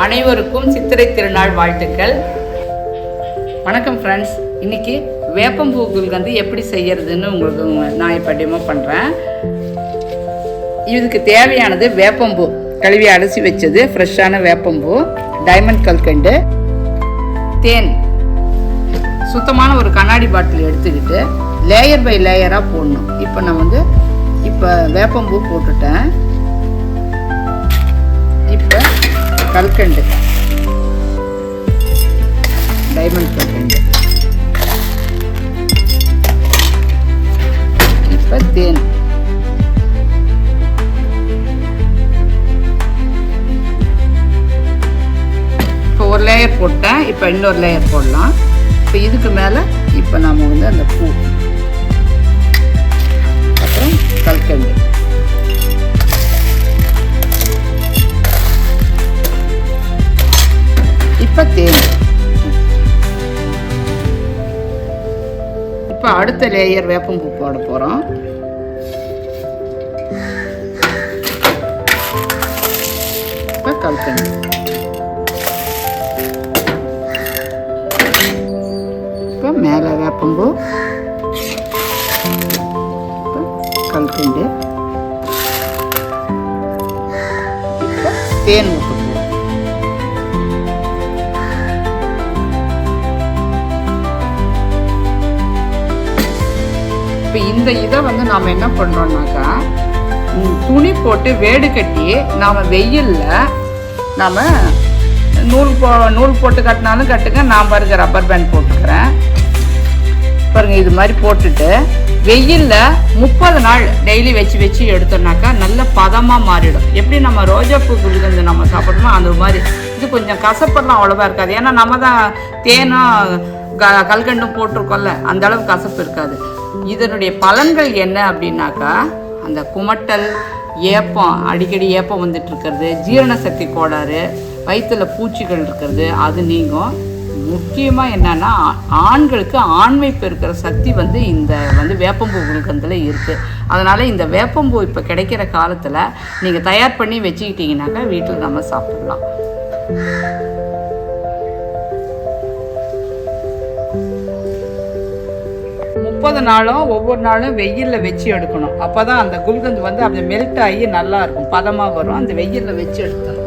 அனைவருக்கும் சித்திரை திருநாள் வாழ்த்துக்கள். வணக்கம் ஃப்ரெண்ட்ஸ். இன்றைக்கி வேப்பம்பூ குல்கந்து எப்படி செய்யறதுன்னு உங்களுக்கு நான் இப்போ டெமோ பண்ணுறேன். இதுக்கு தேவையானது வேப்பம்பூ கழுவி அலசி வச்சது ஃப்ரெஷ்ஷான வேப்பம்பூ, டைமண்ட் கல்கண்டு, தேன். சுத்தமான ஒரு கண்ணாடி பாட்டில் எடுத்துக்கிட்டு லேயர் பை லேயராக போடணும். இப்போ நான் இப்போ வேப்பம்பூ போட்டுட்டேன். இப்போ கல்கண்டு, டைமண்ட் கல்கண்டு, இப்போ தேன், இப்போ ஒரு லேயர் போட்டேன். இப்போ இன்னொரு லேயர் போடலாம். இப்போ இதுக்கு மேலே இப்போ நாம் அந்த பூ, அப்புறம் கல்கண்டு, இப்போ தேன். இப்போ அடுத்த லேயர் வேப்பம்பூ போட போகிறோம். இப்போ கல்கண்டு, இப்போ மேலே வேப்பம்பூ, இப்போ கல்கண்டு, இப்போ தேன் ஊற்ற. இப்போ இந்த இதை நாம் என்ன பண்ணுறோம்னாக்கா, துணி போட்டு வேடு கட்டி நாம் வெயிலில் நாம் நூல் போட்டு கட்டினாலும் கட்டுங்க. நான் பாருங்க ரப்பர் பேண்ட் போட்டுக்கிறேன் பாருங்கள். இது மாதிரி போட்டுட்டு வெயிலில் 30 நாள் டெய்லி வச்சு எடுத்தோம்னாக்கா நல்ல பதமாக மாறிடும். எப்படி நம்ம ரோஜாப்பூ குல்கந்து நம்ம சாப்பிட்றோமோ அந்த மாதிரி. இது கொஞ்சம் கசப்பெல்லாம் அவ்வளோவா இருக்காது. ஏன்னா நம்ம தான் தேனும் கல்கண்டும் போட்டிருக்கோம்ல, அந்த அளவு கசப்பு இருக்காது. இதனுடைய பலன்கள் என்ன அப்படின்னாக்கா, அந்த குமட்டல், ஏப்பம், அடிக்கடி ஏப்பம் வந்துட்டு இருக்கிறது, ஜீரண சக்தி கோளாறு, வயிற்றில் பூச்சிகள் இருக்கிறது, அது நீங்கும். முக்கியமாக என்னன்னா, ஆண்களுக்கு ஆண்மை பெருக்கிற சக்தி இந்த வேப்பம்பூ குல்கந்தில் இருக்குது. அதனால் இந்த வேப்பம்பூ இப்போ கிடைக்கிற காலத்தில் நீங்கள் தயார் பண்ணி வச்சுக்கிட்டிங்கனாக்கா வீட்டில் நம்ம சாப்பிடலாம். நாளும் ஒவ்வொரு நாளும் வெயிலில் வச்சு எடுக்கணும். அப்போ தான் அந்த குல்கந்து அப்படியே மெல்ட் ஆகி நல்லா இருக்கும், பதமாக வரும். அந்த வெயிலில் வச்சு எடுக்கணும்.